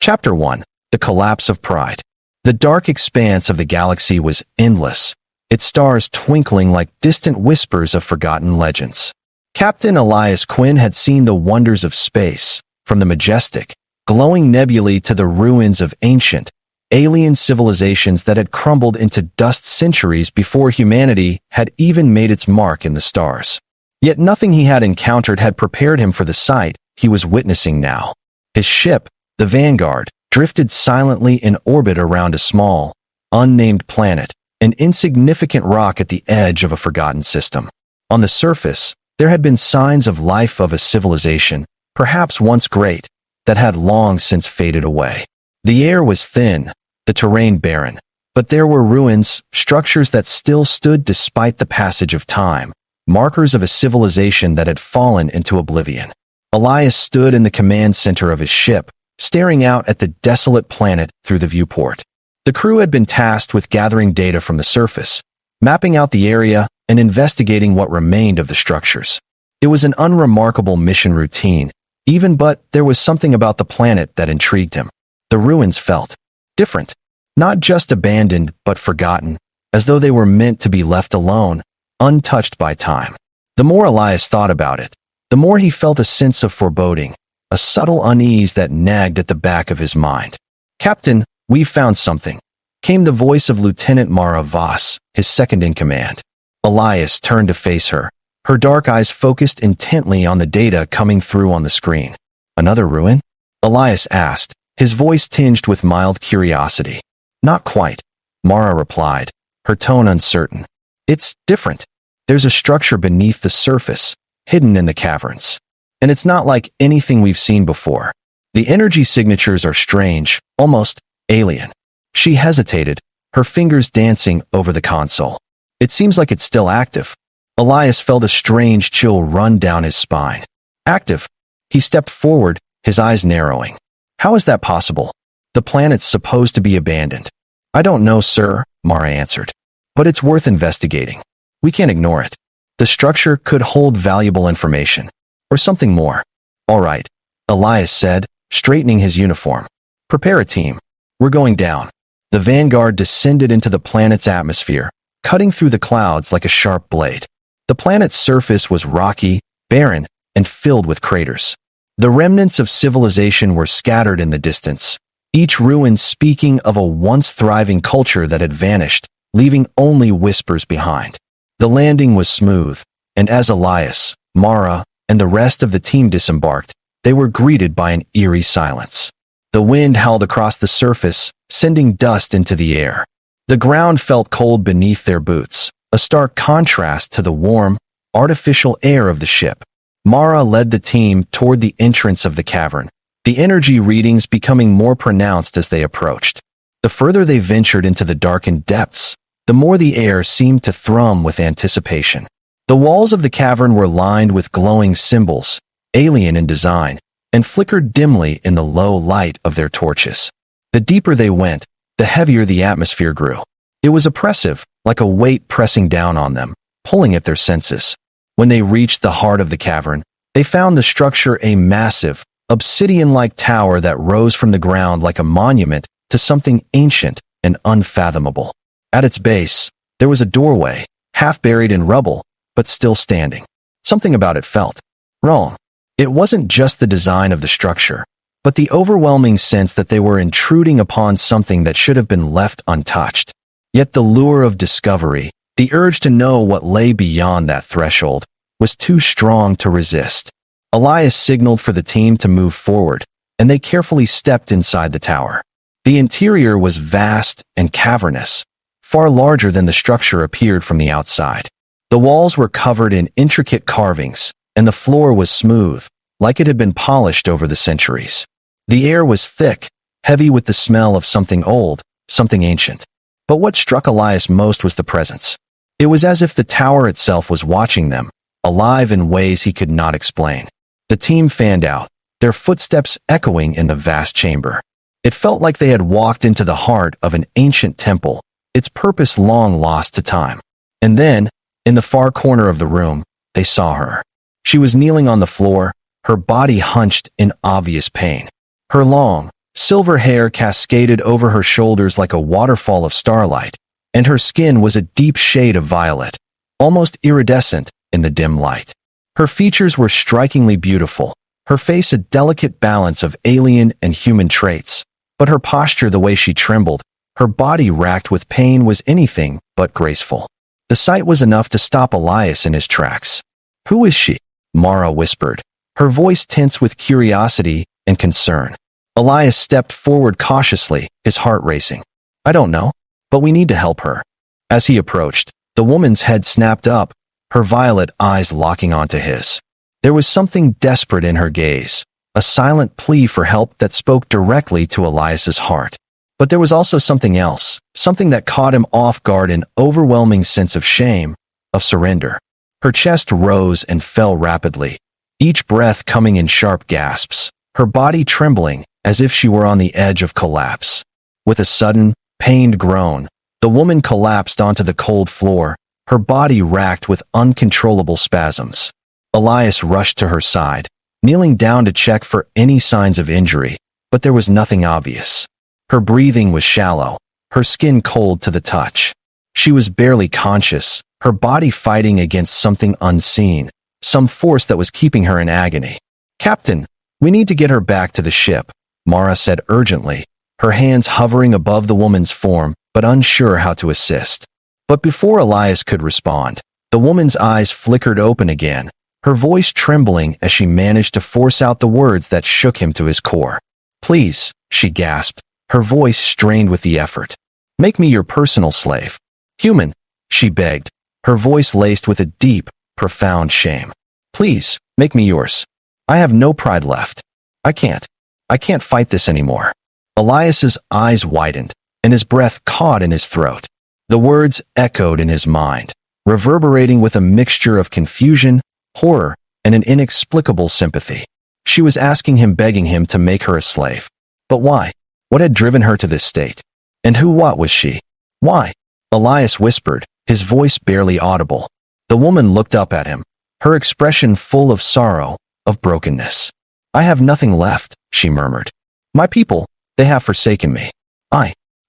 Chapter 1. The Collapse of Pride. The dark expanse of the galaxy was endless, its stars twinkling like distant whispers of forgotten legends. Captain Elias Quinn had seen the wonders of space, from the majestic, glowing nebulae to the ruins of ancient, alien civilizations that had crumbled into dust centuries before humanity had even made its mark in the stars. Yet nothing he had encountered had prepared him for the sight he was witnessing now. His ship, the Vanguard, drifted silently in orbit around a small, unnamed planet, an insignificant rock at the edge of a forgotten system. On the surface, there had been signs of life of a civilization, perhaps once great, that had long since faded away. The air was thin, the terrain barren, but there were ruins, structures that still stood despite the passage of time, markers of a civilization that had fallen into oblivion. Elias stood in the command center of his ship, staring out at the desolate planet through the viewport. The crew had been tasked with gathering data from the surface, mapping out the area, and investigating what remained of the structures. It was an unremarkable mission routine, but there was something about the planet that intrigued him. The ruins felt different, not just abandoned but forgotten, as though they were meant to be left alone, untouched by time. The more Elias thought about it, the more he felt a sense of foreboding, a subtle unease that nagged at the back of his mind. "Captain, we've found something," came the voice of Lieutenant Mara Voss, his second in command. Elias turned to face her, her dark eyes focused intently on the data coming through on the screen. "Another ruin?" Elias asked, his voice tinged with mild curiosity. "Not quite," Mara replied, her tone uncertain. "It's different. There's a structure beneath the surface, hidden in the caverns. And it's not like anything we've seen before. The energy signatures are strange, almost alien." She hesitated, her fingers dancing over the console. "It seems like it's still active." Elias felt a strange chill run down his spine. "Active?" He stepped forward, his eyes narrowing. "How is that possible? The planet's supposed to be abandoned." "I don't know, sir," Mara answered. "But it's worth investigating. We can't ignore it. The structure could hold valuable information. Or something more." "All right," Elias said, straightening his uniform. "Prepare a team. We're going down." The Vanguard descended into the planet's atmosphere, cutting through the clouds like a sharp blade. The planet's surface was rocky, barren, and filled with craters. The remnants of civilization were scattered in the distance, each ruin speaking of a once thriving culture that had vanished, leaving only whispers behind. The landing was smooth, and as Elias, Mara, and the rest of the team disembarked, they were greeted by an eerie silence. The wind howled across the surface, sending dust into the air. The ground felt cold beneath their boots, a stark contrast to the warm, artificial air of the ship. Mara led the team toward the entrance of the cavern, the energy readings becoming more pronounced as they approached. The further they ventured into the darkened depths, the more the air seemed to thrum with anticipation. The walls of the cavern were lined with glowing symbols, alien in design, and flickered dimly in the low light of their torches. The deeper they went, the heavier the atmosphere grew. It was oppressive, like a weight pressing down on them, pulling at their senses. When they reached the heart of the cavern, they found the structure a massive, obsidian-like tower that rose from the ground like a monument to something ancient and unfathomable. At its base, there was a doorway, half buried in rubble, but still standing. Something about it felt wrong. It wasn't just the design of the structure, but the overwhelming sense that they were intruding upon something that should have been left untouched. Yet the lure of discovery, the urge to know what lay beyond that threshold, was too strong to resist. Elias signaled for the team to move forward, and they carefully stepped inside the tower. The interior was vast and cavernous, far larger than the structure appeared from the outside. The walls were covered in intricate carvings, and the floor was smooth, like it had been polished over the centuries. The air was thick, heavy with the smell of something old, something ancient. But what struck Elias most was the presence. It was as if the tower itself was watching them, alive in ways he could not explain. The team fanned out, their footsteps echoing in the vast chamber. It felt like they had walked into the heart of an ancient temple, its purpose long lost to time. And then, in the far corner of the room, they saw her. She was kneeling on the floor, her body hunched in obvious pain. Her long, Silver hair cascaded over her shoulders like a waterfall of starlight, and her skin was a deep shade of violet, almost iridescent in the dim light. Her features were strikingly beautiful, her face a delicate balance of alien and human traits, but her posture, the way she trembled, her body racked with pain, was anything but graceful. The sight was enough to stop Elias in his tracks. "Who is she?" Mara whispered, her voice tense with curiosity and concern. Elias stepped forward cautiously, his heart racing. "I don't know, but we need to help her." As he approached, the woman's head snapped up, her violet eyes locking onto his. There was something desperate in her gaze, a silent plea for help that spoke directly to Elias's heart. But there was also something else, something that caught him off guard, an overwhelming sense of shame, of surrender. Her chest rose and fell rapidly, each breath coming in sharp gasps, her body trembling as if she were on the edge of collapse. With a sudden, pained groan, the woman collapsed onto the cold floor, her body racked with uncontrollable spasms. Elias rushed to her side, kneeling down to check for any signs of injury, but there was nothing obvious. Her breathing was shallow, her skin cold to the touch. She was barely conscious, her body fighting against something unseen, some force that was keeping her in agony. "Captain, we need to get her back to the ship," Mara said urgently, her hands hovering above the woman's form, but unsure how to assist. But before Elias could respond, the woman's eyes flickered open again, her voice trembling as she managed to force out the words that shook him to his core. "Please," she gasped, her voice strained with the effort. "Make me your personal slave." "Human," she begged, her voice laced with a deep, profound shame. "Please, make me yours. I have no pride left. I can't fight this anymore." Elias's eyes widened, and his breath caught in his throat. The words echoed in his mind, reverberating with a mixture of confusion, horror, and an inexplicable sympathy. She was asking him, begging him to make her a slave. But why? What had driven her to this state? And what was she? Why? Elias whispered, his voice barely audible. The woman looked up at him, her expression full of sorrow, of brokenness. "I have nothing left," she murmured. "My people, they have forsaken me.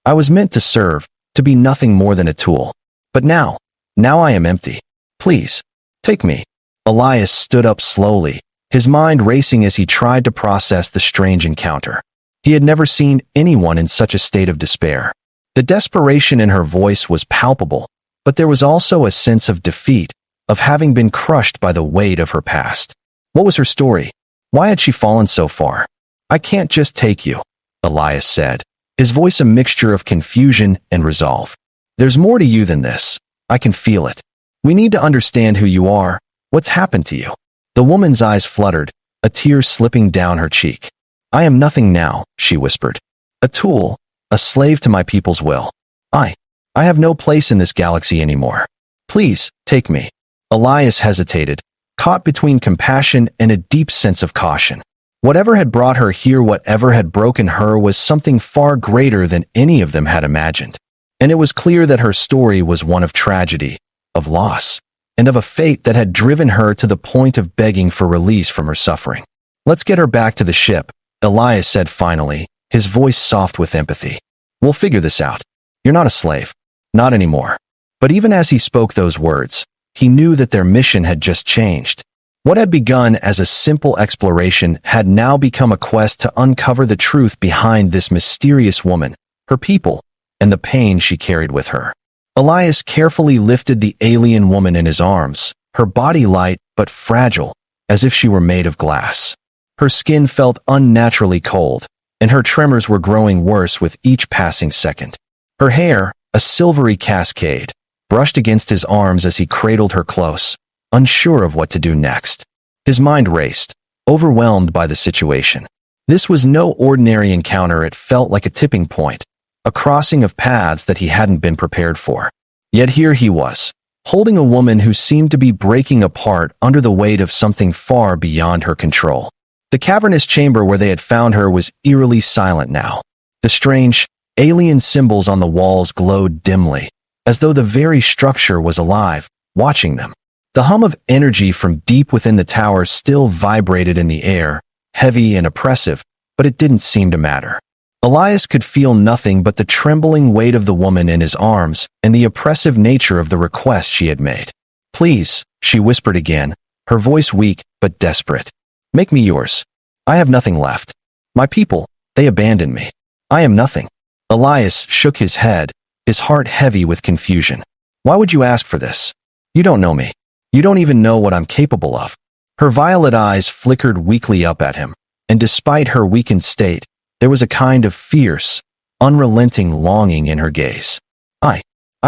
I was meant to serve, to be nothing more than a tool. But now I am empty. Please, take me." Elias stood up slowly, his mind racing as he tried to process the strange encounter. He had never seen anyone in such a state of despair. The desperation in her voice was palpable, but there was also a sense of defeat, of having been crushed by the weight of her past. What was her story? Why had she fallen so far? "I can't just take you," Elias said, his voice a mixture of confusion and resolve. "There's more to you than this. I can feel it. We need to understand who you are, what's happened to you." The woman's eyes fluttered, a tear slipping down her cheek. "I am nothing now," she whispered. "A tool, a slave to my people's will. I have no place in this galaxy anymore. Please, take me." Elias hesitated, caught between compassion and a deep sense of caution. Whatever had brought her here, whatever had broken her, was something far greater than any of them had imagined. And it was clear that her story was one of tragedy, of loss, and of a fate that had driven her to the point of begging for release from her suffering. "Let's get her back to the ship," Elias said finally, his voice soft with empathy. "We'll figure this out. You're not a slave. Not anymore." But even as he spoke those words, he knew that their mission had just changed. What had begun as a simple exploration had now become a quest to uncover the truth behind this mysterious woman, her people, and the pain she carried with her. Elias carefully lifted the alien woman in his arms, her body light but fragile, as if she were made of glass. Her skin felt unnaturally cold, and her tremors were growing worse with each passing second. Her hair, a silvery cascade, brushed against his arms as he cradled her close, unsure of what to do next. His mind raced, overwhelmed by the situation. This was no ordinary encounter. It felt like a tipping point, a crossing of paths that he hadn't been prepared for. Yet here he was, holding a woman who seemed to be breaking apart under the weight of something far beyond her control. The cavernous chamber where they had found her was eerily silent now. The strange, alien symbols on the walls glowed dimly, as though the very structure was alive, watching them. The hum of energy from deep within the tower still vibrated in the air, heavy and oppressive, but it didn't seem to matter. Elias could feel nothing but the trembling weight of the woman in his arms and the oppressive nature of the request she had made. "Please," she whispered again, her voice weak but desperate. "Make me yours. I have nothing left. My people, they abandoned me. I am nothing." Elias shook his head, his heart heavy with confusion. "Why would you ask for this? You don't know me. You don't even know what I'm capable of." Her violet eyes flickered weakly up at him, and despite her weakened state, there was a kind of fierce, unrelenting longing in her gaze. I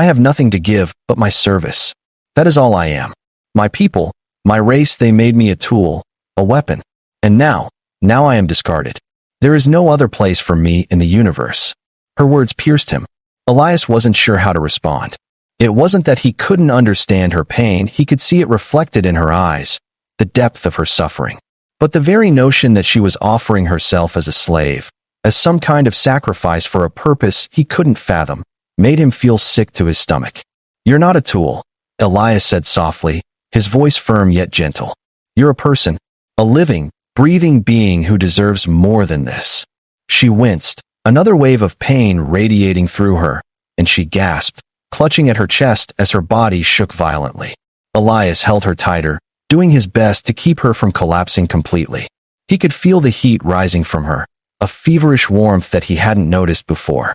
have nothing to give but my service. That is all I am. My people, my race, they made me a tool, a weapon. And now I am discarded. There is no other place for me in the universe." Her words pierced him. Elias wasn't sure how to respond. It wasn't that he couldn't understand her pain, he could see it reflected in her eyes, the depth of her suffering. But the very notion that she was offering herself as a slave, as some kind of sacrifice for a purpose he couldn't fathom, made him feel sick to his stomach. "You're not a tool," Elias said softly, his voice firm yet gentle. "You're a person, a living, breathing being who deserves more than this." She winced, another wave of pain radiating through her, and she gasped, clutching at her chest as her body shook violently. Elias held her tighter, doing his best to keep her from collapsing completely. He could feel the heat rising from her, a feverish warmth that he hadn't noticed before.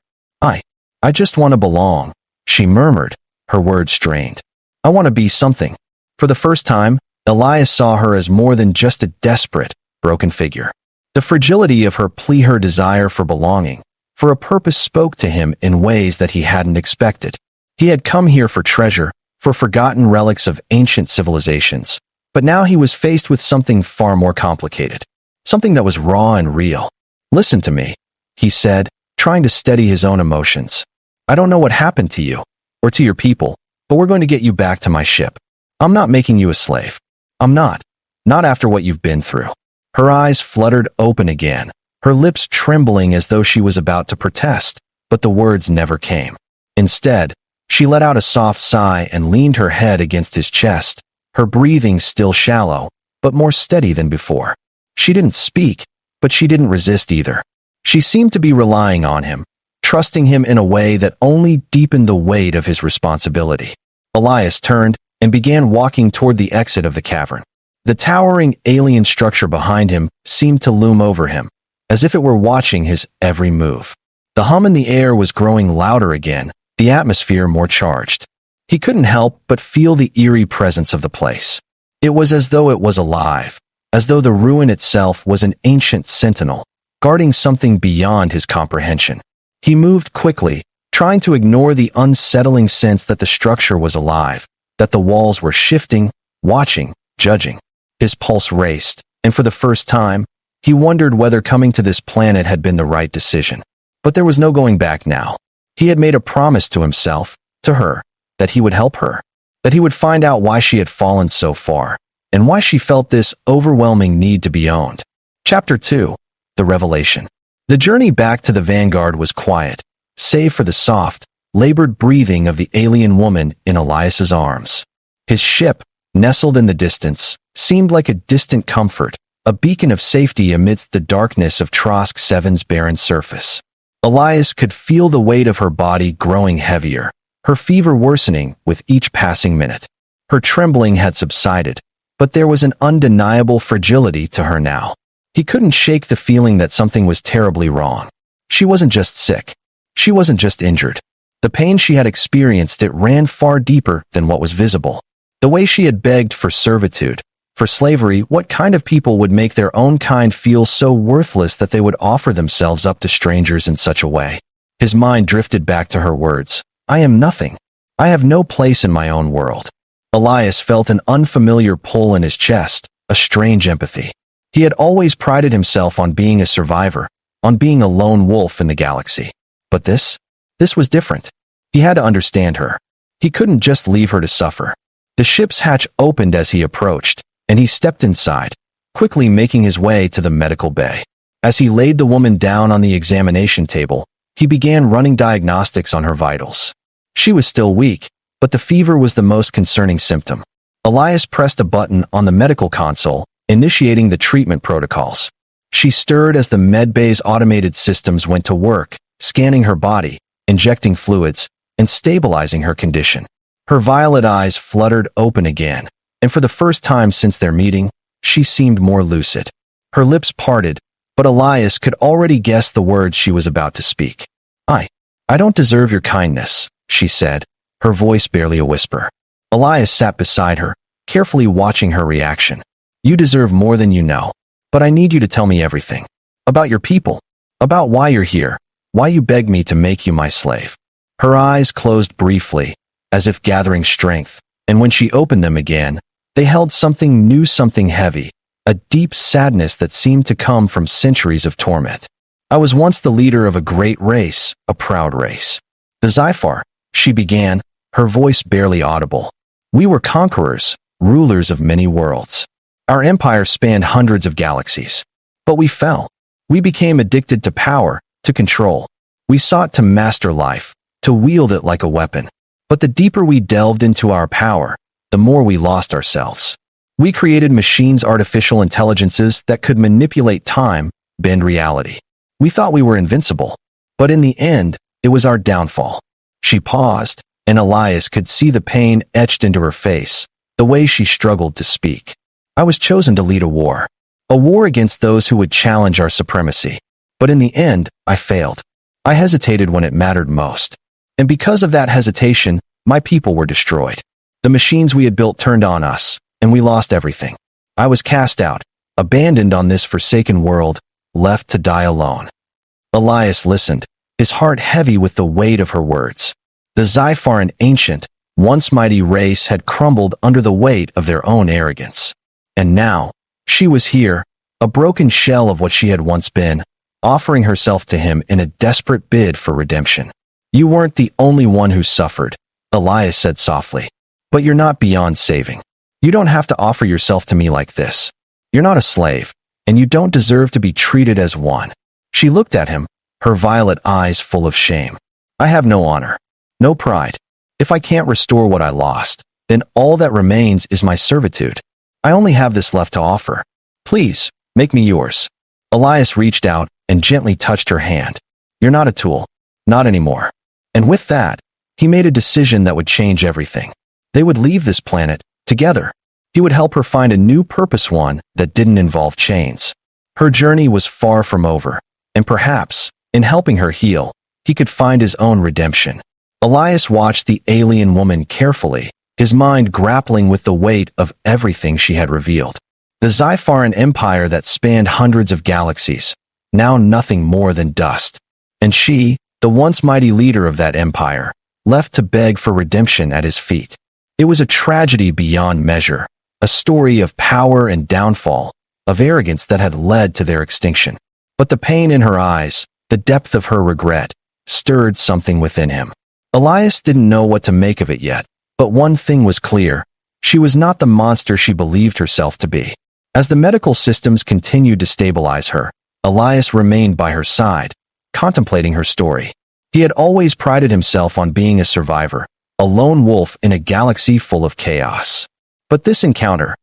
I just want to belong," she murmured, her words strained. "I want to be something." For the first time, Elias saw her as more than just a desperate, broken figure. The fragility of her plea, her desire for belonging, for a purpose, spoke to him in ways that he hadn't expected. He had come here for treasure, for forgotten relics of ancient civilizations, but now he was faced with something far more complicated, something that was raw and real. "Listen to me," he said, trying to steady his own emotions. "I don't know what happened to you, or to your people, but we're going to get you back to my ship. I'm not making you a slave. I'm not. Not after what you've been through." Her eyes fluttered open again, her lips trembling as though she was about to protest, but the words never came. Instead, she let out a soft sigh and leaned her head against his chest, her breathing still shallow, but more steady than before. She didn't speak, but she didn't resist either. She seemed to be relying on him, trusting him in a way that only deepened the weight of his responsibility. Elias turned and began walking toward the exit of the cavern. The towering alien structure behind him seemed to loom over him, as if it were watching his every move. The hum in the air was growing louder again, the atmosphere more charged. He couldn't help but feel the eerie presence of the place. It was as though it was alive, as though the ruin itself was an ancient sentinel, guarding something beyond his comprehension. He moved quickly, trying to ignore the unsettling sense that the structure was alive, that the walls were shifting, watching, judging. His pulse raced, and for the first time, he wondered whether coming to this planet had been the right decision. But there was no going back now. He had made a promise to himself, to her, that he would help her, that he would find out why she had fallen so far, and why she felt this overwhelming need to be owned. Chapter 2. The Revelation. The journey back to the Vanguard was quiet, save for the soft, labored breathing of the alien woman in Elias's arms. His ship, nestled in the distance, seemed like a distant comfort, a beacon of safety amidst the darkness of Trosk 7's barren surface. Elias could feel the weight of her body growing heavier, her fever worsening with each passing minute. Her trembling had subsided, but there was an undeniable fragility to her now. He couldn't shake the feeling that something was terribly wrong. She wasn't just sick. She wasn't just injured. The pain she had experienced, it ran far deeper than what was visible. The way she had begged for servitude, for slavery, what kind of people would make their own kind feel so worthless that they would offer themselves up to strangers in such a way? His mind drifted back to her words. "I am nothing. I have no place in my own world." Elias felt an unfamiliar pull in his chest, a strange empathy. He had always prided himself on being a survivor, on being a lone wolf in the galaxy. But this was different. He had to understand her. He couldn't just leave her to suffer. The ship's hatch opened as he approached, and he stepped inside, quickly making his way to the medical bay. As he laid the woman down on the examination table, he began running diagnostics on her vitals. She was still weak, but the fever was the most concerning symptom. Elias pressed a button on the medical console, initiating the treatment protocols. She stirred as the medbay's automated systems went to work, scanning her body, injecting fluids, and stabilizing her condition. Her violet eyes fluttered open again, and for the first time since their meeting, she seemed more lucid. Her lips parted, but Elias could already guess the words she was about to speak. I don't deserve your kindness, she said, her voice barely a whisper. Elias sat beside her, carefully watching her reaction. You deserve more than you know, but I need you to tell me everything. About your people, about why you're here, why you begged me to make you my slave. Her eyes closed briefly, as if gathering strength, and when she opened them again, they held something new, something heavy, a deep sadness that seemed to come from centuries of torment. I was once the leader of a great race, a proud race. The Zyphar, she began, her voice barely audible. We were conquerors, rulers of many worlds. Our empire spanned hundreds of galaxies. But we fell. We became addicted to power, to control. We sought to master life, to wield it like a weapon. But the deeper we delved into our power, the more we lost ourselves. We created machines, artificial intelligences that could manipulate time, bend reality. We thought we were invincible, but in the end, it was our downfall. She paused, and Elias could see the pain etched into her face, the way she struggled to speak. I was chosen to lead a war against those who would challenge our supremacy. But in the end, I failed. I hesitated when it mattered most. And because of that hesitation, my people were destroyed. The machines we had built turned on us, and we lost everything. I was cast out, abandoned on this forsaken world, left to die alone. Elias listened, his heart heavy with the weight of her words. The Zyphar, an ancient, once mighty race, had crumbled under the weight of their own arrogance. And now, she was here, a broken shell of what she had once been, offering herself to him in a desperate bid for redemption. You weren't the only one who suffered, Elias said softly. But you're not beyond saving. You don't have to offer yourself to me like this. You're not a slave, and you don't deserve to be treated as one. She looked at him, her violet eyes full of shame. I have no honor, no pride. If I can't restore what I lost, then all that remains is my servitude. I only have this left to offer. Please, make me yours. Elias reached out and gently touched her hand. You're not a tool. Not anymore. And with that, he made a decision that would change everything. They would leave this planet, together. He would help her find a new purpose, one that didn't involve chains. Her journey was far from over, and perhaps, in helping her heal, he could find his own redemption. Elias watched the alien woman carefully, his mind grappling with the weight of everything she had revealed. The Zyphar, an empire that spanned hundreds of galaxies, now nothing more than dust. And she, the once mighty leader of that empire, left to beg for redemption at his feet. It was a tragedy beyond measure, a story of power and downfall, of arrogance that had led to their extinction. But the pain in her eyes, the depth of her regret, stirred something within him. Elias didn't know what to make of it yet, but one thing was clear. She was not the monster she believed herself to be. As the medical systems continued to stabilize her, Elias remained by her side, contemplating her story. He had always prided himself on being a survivor, a lone wolf in a galaxy full of chaos. But this encounter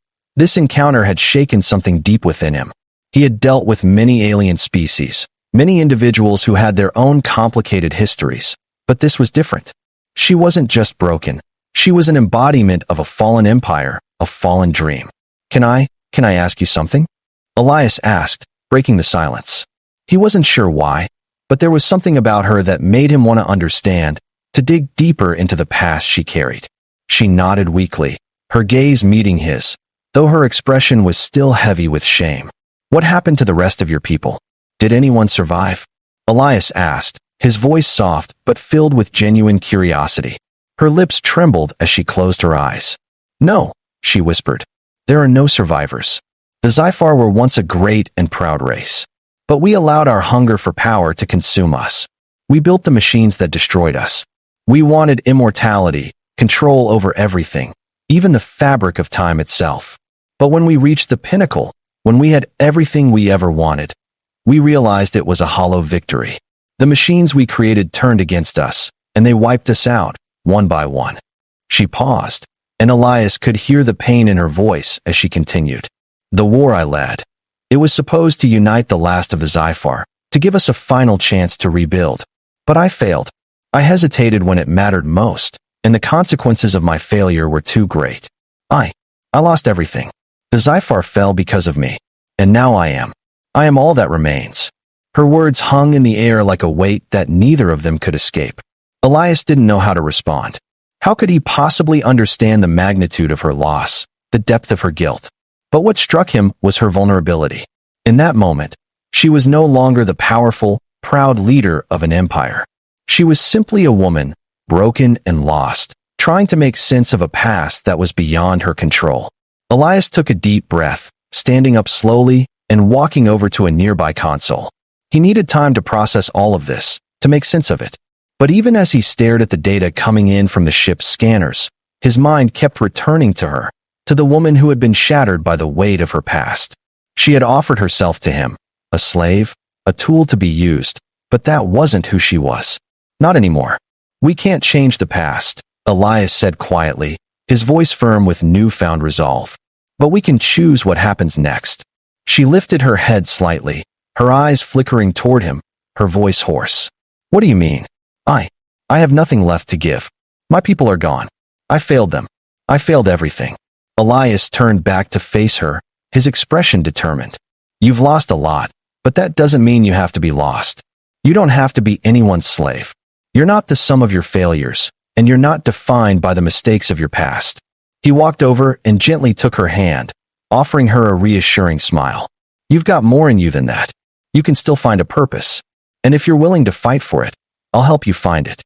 had shaken something deep within him. He had dealt with many alien species, many individuals who had their own complicated histories, but this was different. She wasn't just broken. She was an embodiment of a fallen empire, a fallen dream. Can I ask you something? Elias asked, breaking the silence. He wasn't sure why, but there was something about her that made him want to understand, to dig deeper into the past she carried. She nodded weakly, her gaze meeting his, though her expression was still heavy with shame. What happened to the rest of your people? Did anyone survive? Elias asked, his voice soft but filled with genuine curiosity. Her lips trembled as she closed her eyes. No, she whispered. There are no survivors. The Zyphar were once a great and proud race. But we allowed our hunger for power to consume us. We built the machines that destroyed us. We wanted immortality, control over everything, even the fabric of time itself. But when we reached the pinnacle, when we had everything we ever wanted, we realized it was a hollow victory. The machines we created turned against us, and they wiped us out, one by one. She paused, and Elias could hear the pain in her voice as she continued. The war I led, It was supposed to unite the last of the Zyphar, to give us a final chance to rebuild. But I failed. I hesitated when it mattered most, and the consequences of my failure were too great. I lost everything. The Zyphar fell because of me. And now I am all that remains. Her words hung in the air like a weight that neither of them could escape. Elias didn't know how to respond. How could he possibly understand the magnitude of her loss, the depth of her guilt? But what struck him was her vulnerability. In that moment, she was no longer the powerful, proud leader of an empire. She was simply a woman, broken and lost, trying to make sense of a past that was beyond her control. Elias took a deep breath, standing up slowly and walking over to a nearby console. He needed time to process all of this, to make sense of it. But even as he stared at the data coming in from the ship's scanners, his mind kept returning to her, to the woman who had been shattered by the weight of her past. She had offered herself to him, a slave, a tool to be used, but that wasn't who she was. Not anymore. We can't change the past, Elias said quietly, his voice firm with newfound resolve. But we can choose what happens next. She lifted her head slightly, her eyes flickering toward him, her voice hoarse. What do you mean? I have nothing left to give. My people are gone. I failed them. I failed everything. Elias turned back to face her, his expression determined. You've lost a lot, but that doesn't mean you have to be lost. You don't have to be anyone's slave. You're not the sum of your failures, and you're not defined by the mistakes of your past. He walked over and gently took her hand, offering her a reassuring smile. You've got more in you than that. You can still find a purpose. And if you're willing to fight for it, I'll help you find it.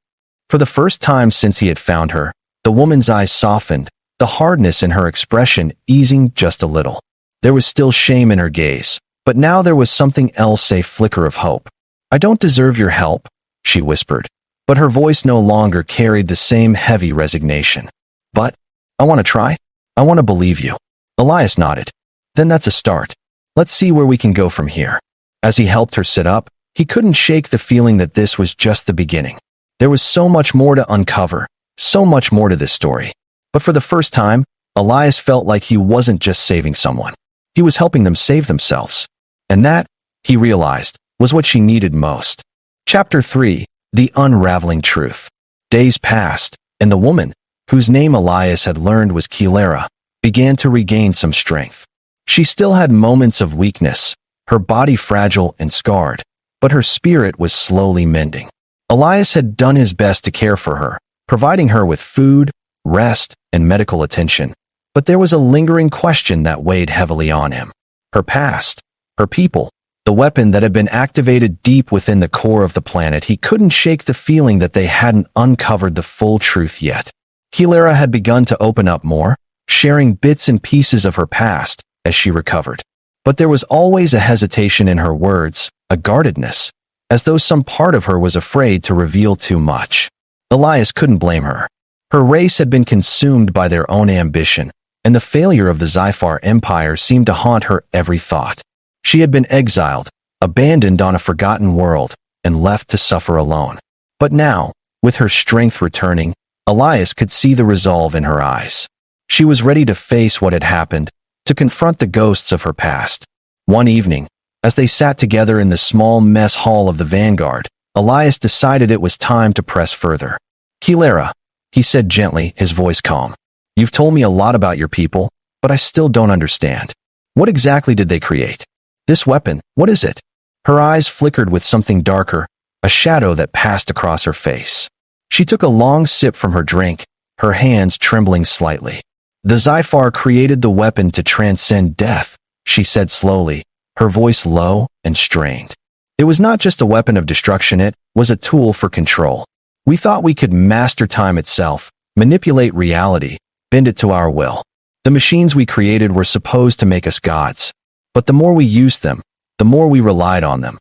For the first time since he had found her, the woman's eyes softened, the hardness in her expression easing just a little. There was still shame in her gaze, but now there was something else, a flicker of hope. I don't deserve your help, she whispered, but her voice no longer carried the same heavy resignation. But I want to try. I want to believe you. Elias nodded. Then that's a start. Let's see where we can go from here. As he helped her sit up, he couldn't shake the feeling that this was just the beginning. There was so much more to uncover, so much more to this story. But for the first time, Elias felt like he wasn't just saving someone. He was helping them save themselves. And that, he realized, was what she needed most. Chapter 3, The Unraveling Truth. Days passed, and the woman, whose name Elias had learned was Kilera, began to regain some strength. She still had moments of weakness, her body fragile and scarred, but her spirit was slowly mending. Elias had done his best to care for her, providing her with food, rest, and medical attention. But there was a lingering question that weighed heavily on him. Her past, her people, the weapon that had been activated deep within the core of the planet. He couldn't shake the feeling that they hadn't uncovered the full truth yet. Kilera had begun to open up more, sharing bits and pieces of her past as she recovered. But there was always a hesitation in her words, a guardedness, as though some part of her was afraid to reveal too much. Elias couldn't blame her. Her race had been consumed by their own ambition, and the failure of the Zyphar Empire seemed to haunt her every thought. She had been exiled, abandoned on a forgotten world, and left to suffer alone. But now, with her strength returning, Elias could see the resolve in her eyes. She was ready to face what had happened, to confront the ghosts of her past. One evening, as they sat together in the small mess hall of the Vanguard, Elias decided it was time to press further. Kilera, he said gently, his voice calm. You've told me a lot about your people, but I still don't understand. What exactly did they create? This weapon, what is it? Her eyes flickered with something darker, a shadow that passed across her face. She took a long sip from her drink, her hands trembling slightly. The Zyphar created the weapon to transcend death, she said slowly, her voice low and strained. It was not just a weapon of destruction, it was a tool for control. We thought we could master time itself, manipulate reality, bend it to our will. The machines we created were supposed to make us gods. But the more we used them, the more we relied on them,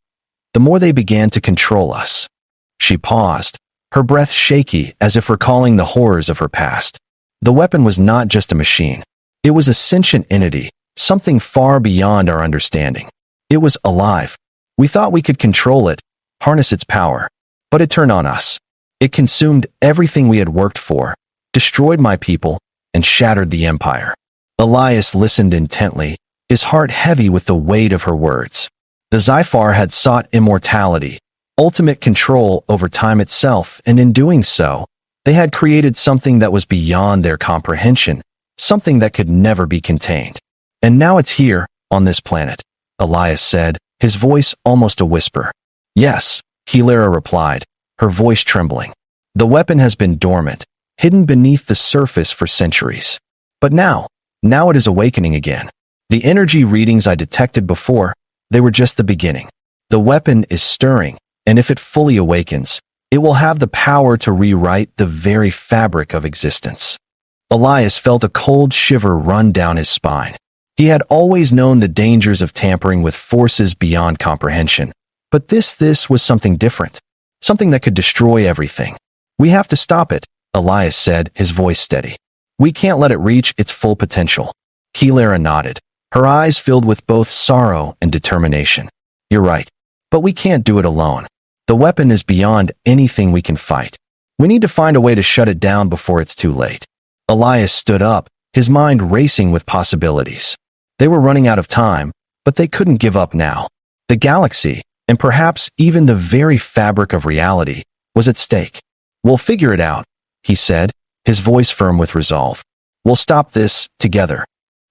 the more they began to control us. She paused, her breath shaky as if recalling the horrors of her past. The weapon was not just a machine. It was a sentient entity, something far beyond our understanding. It was alive. We thought we could control it, harness its power. But it turned on us. It consumed everything we had worked for, destroyed my people, and shattered the empire. Elias listened intently, his heart heavy with the weight of her words. The Zyphar had sought immortality, ultimate control over time itself, and in doing so, they had created something that was beyond their comprehension, something that could never be contained. And now it's here, on this planet, Elias said, his voice almost a whisper. Yes, Hilera replied, her voice trembling. The weapon has been dormant, hidden beneath the surface for centuries. But now it is awakening again. The energy readings I detected before, they were just the beginning. The weapon is stirring, and if it fully awakens, it will have the power to rewrite the very fabric of existence. Elias felt a cold shiver run down his spine. He had always known the dangers of tampering with forces beyond comprehension, but this was something different, something that could destroy everything. We have to stop it, Elias said, his voice steady. We can't let it reach its full potential. Hilera nodded, her eyes filled with both sorrow and determination. You're right, but we can't do it alone. The weapon is beyond anything we can fight. We need to find a way to shut it down before it's too late. Elias stood up, his mind racing with possibilities. They were running out of time, but they couldn't give up now. The galaxy, and perhaps even the very fabric of reality, was at stake. We'll figure it out, he said, his voice firm with resolve. We'll stop this, together.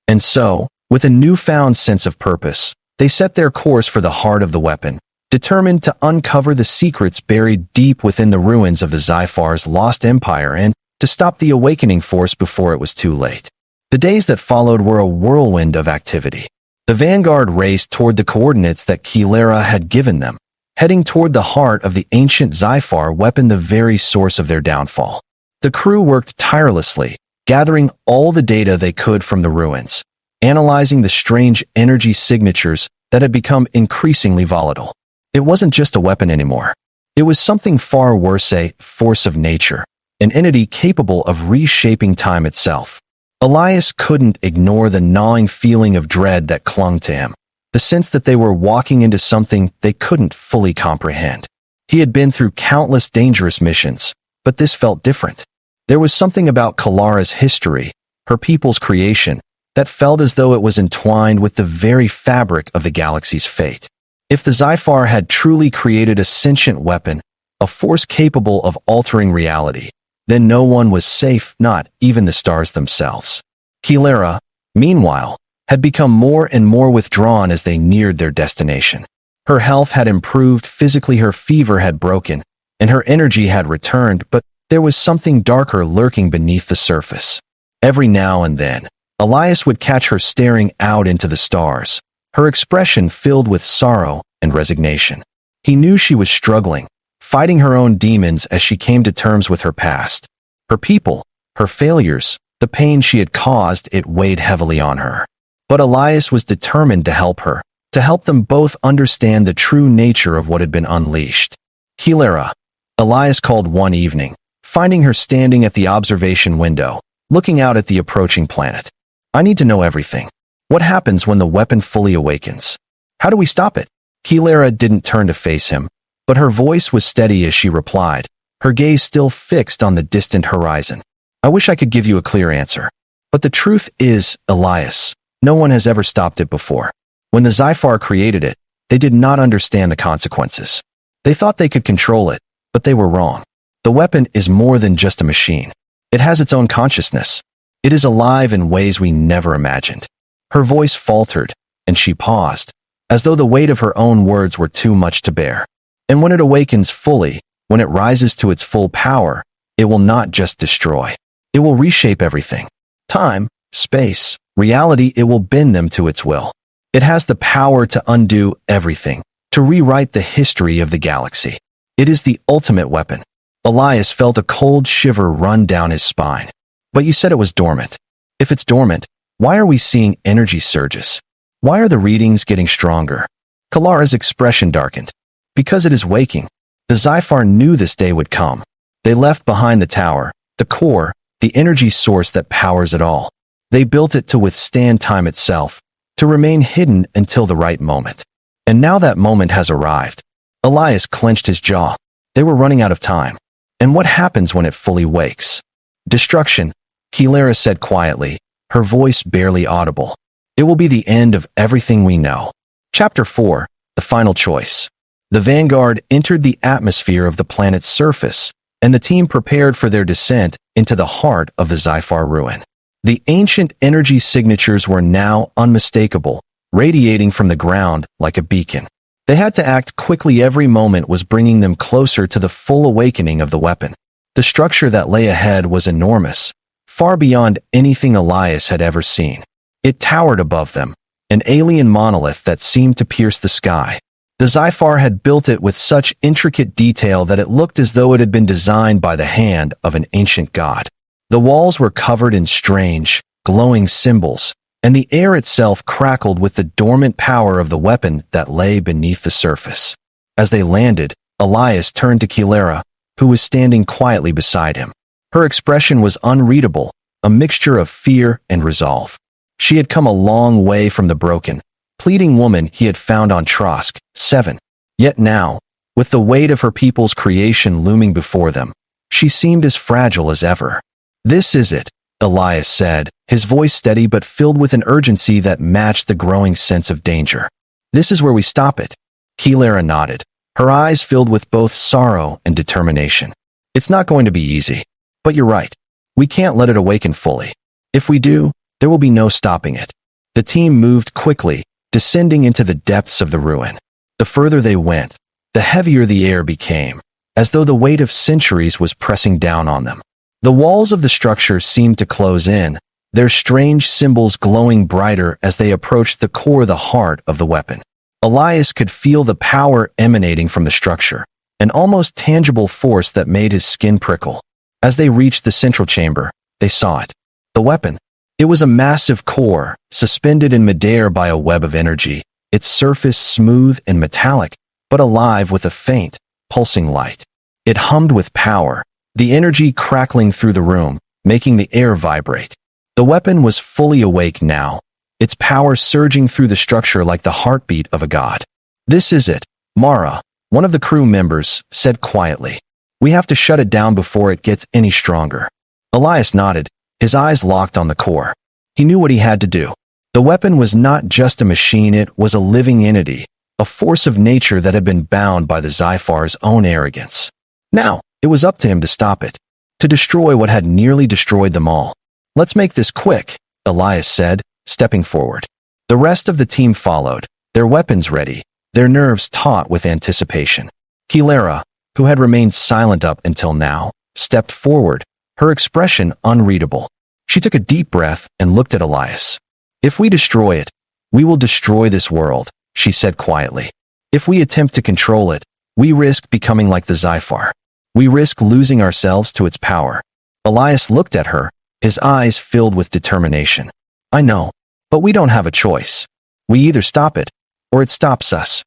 And so, with a newfound sense of purpose, they set their course for the heart of the weapon, determined to uncover the secrets buried deep within the ruins of the Zyphar's lost empire and to stop the awakening force before it was too late. The days that followed were a whirlwind of activity. The vanguard raced toward the coordinates that Hilera had given them, heading toward the heart of the ancient Zyphar weapon, the very source of their downfall. The crew worked tirelessly, gathering all the data they could from the ruins, analyzing the strange energy signatures that had become increasingly volatile. It wasn't just a weapon anymore. It was something far worse, a force of nature, an entity capable of reshaping time itself. Elias couldn't ignore the gnawing feeling of dread that clung to him, the sense that they were walking into something they couldn't fully comprehend. He had been through countless dangerous missions, but this felt different. There was something about Kalara's history, her people's creation, that felt as though it was entwined with the very fabric of the galaxy's fate. If the Zyphar had truly created a sentient weapon, a force capable of altering reality, then no one was safe, not even the stars themselves. Hilera, meanwhile, had become more and more withdrawn as they neared their destination. Her health had improved, physically her fever had broken, and her energy had returned, but there was something darker lurking beneath the surface. Every now and then, Elias would catch her staring out into the stars, her expression filled with sorrow and resignation. He knew she was struggling, fighting her own demons as she came to terms with her past. Her people, her failures, the pain she had caused, it weighed heavily on her. But Elias was determined to help her, to help them both understand the true nature of what had been unleashed. Hilera, Elias called one evening, finding her standing at the observation window, looking out at the approaching planet. I need to know everything. What happens when the weapon fully awakens? How do we stop it? Hilera didn't turn to face him, but her voice was steady as she replied, her gaze still fixed on the distant horizon. I wish I could give you a clear answer. But the truth is, Elias, no one has ever stopped it before. When the Zyphar created it, they did not understand the consequences. They thought they could control it, but they were wrong. The weapon is more than just a machine. It has its own consciousness. It is alive in ways we never imagined. Her voice faltered, and she paused, as though the weight of her own words were too much to bear. And when it awakens fully, when it rises to its full power, it will not just destroy. It will reshape everything. Time, space, reality, it will bend them to its will. It has the power to undo everything, to rewrite the history of the galaxy. It is the ultimate weapon. Elias felt a cold shiver run down his spine. But you said it was dormant. If it's dormant, why are we seeing energy surges? Why are the readings getting stronger? Kalara's expression darkened. Because it is waking. The Zyphar knew this day would come. They left behind the tower, the core, the energy source that powers it all. They built it to withstand time itself, to remain hidden until the right moment. And now that moment has arrived. Elias clenched his jaw. They were running out of time. And what happens when it fully wakes? Destruction, Hilera said quietly, her voice barely audible. It will be the end of everything we know. Chapter 4. The Final Choice. The Vanguard entered the atmosphere of the planet's surface, and the team prepared for their descent into the heart of the Zyphar ruin. The ancient energy signatures were now unmistakable, radiating from the ground like a beacon. They had to act quickly. Every moment was bringing them closer to the full awakening of the weapon. The structure that lay ahead was enormous, far beyond anything Elias had ever seen. It towered above them, an alien monolith that seemed to pierce the sky. The Zyphar had built it with such intricate detail that it looked as though it had been designed by the hand of an ancient god. The walls were covered in strange, glowing symbols, and the air itself crackled with the dormant power of the weapon that lay beneath the surface. As they landed, Elias turned to Kilera, who was standing quietly beside him. Her expression was unreadable, a mixture of fear and resolve. She had come a long way from the broken, pleading woman he had found on Trosk 7. Yet now, with the weight of her people's creation looming before them, she seemed as fragile as ever. "This is it," Elias said, his voice steady but filled with an urgency that matched the growing sense of danger. "This is where we stop it." Kilera nodded, her eyes filled with both sorrow and determination. "It's not going to be easy. But you're right. We can't let it awaken fully. If we do, there will be no stopping it." The team moved quickly, descending into the depths of the ruin. The further they went, the heavier the air became, as though the weight of centuries was pressing down on them. The walls of the structure seemed to close in, their strange symbols glowing brighter as they approached the core, the heart of the weapon. Elias could feel the power emanating from the structure, an almost tangible force that made his skin prickle. As they reached the central chamber, they saw it. The weapon. It was a massive core, suspended in midair by a web of energy, its surface smooth and metallic, but alive with a faint, pulsing light. It hummed with power, the energy crackling through the room, making the air vibrate. The weapon was fully awake now, its power surging through the structure like the heartbeat of a god. "This is it," Mara, one of the crew members, said quietly. "We have to shut it down before it gets any stronger." Elias nodded, his eyes locked on the core. He knew what he had to do. The weapon was not just a machine, it was a living entity, a force of nature that had been bound by the Zyphar's own arrogance. Now, it was up to him to stop it, to destroy what had nearly destroyed them all. "Let's make this quick," Elias said, stepping forward. The rest of the team followed, their weapons ready, their nerves taut with anticipation. Kilera, who had remained silent up until now, stepped forward, her expression unreadable. She took a deep breath and looked at Elias. "If we destroy it, we will destroy this world," she said quietly. "If we attempt to control it, we risk becoming like the Zyphar. We risk losing ourselves to its power." Elias looked at her, his eyes filled with determination. "I know, but we don't have a choice. We either stop it, or it stops us."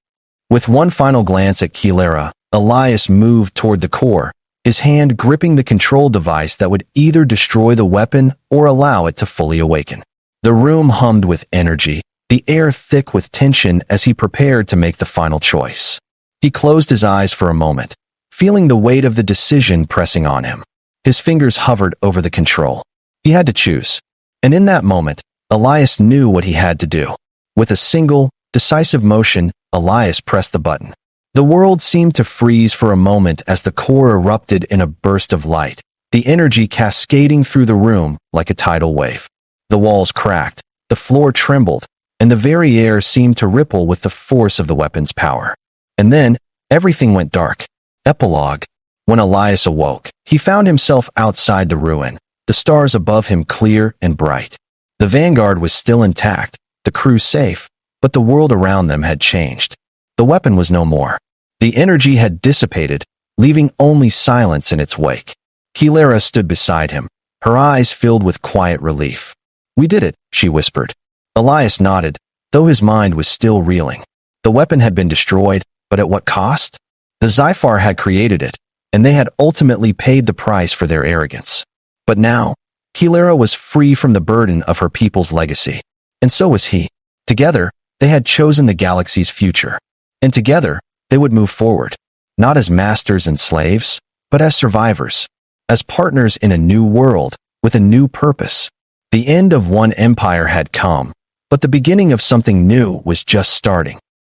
With one final glance at Kilera, Elias moved toward the core, his hand gripping the control device that would either destroy the weapon or allow it to fully awaken. The room hummed with energy, the air thick with tension as he prepared to make the final choice. He closed his eyes for a moment, feeling the weight of the decision pressing on him. His fingers hovered over the control. He had to choose. And in that moment, Elias knew what he had to do. With a single, decisive motion, Elias pressed the button. The world seemed to freeze for a moment as the core erupted in a burst of light, the energy cascading through the room like a tidal wave. The walls cracked, the floor trembled, and the very air seemed to ripple with the force of the weapon's power. And then, everything went dark. Epilogue. When Elias awoke, he found himself outside the ruin, the stars above him clear and bright. The Vanguard was still intact, the crew safe, but the world around them had changed. The weapon was no more. The energy had dissipated, leaving only silence in its wake. Kilera stood beside him, her eyes filled with quiet relief. "We did it," she whispered. Elias nodded, though his mind was still reeling. The weapon had been destroyed, but at what cost? The Zyphar had created it, and they had ultimately paid the price for their arrogance. But now, Kilera was free from the burden of her people's legacy. And so was he. Together, they had chosen the galaxy's future. And together, they would move forward, not as masters and slaves, but as survivors, as partners in a new world, with a new purpose. The end of one empire had come, But the beginning of something new was just starting.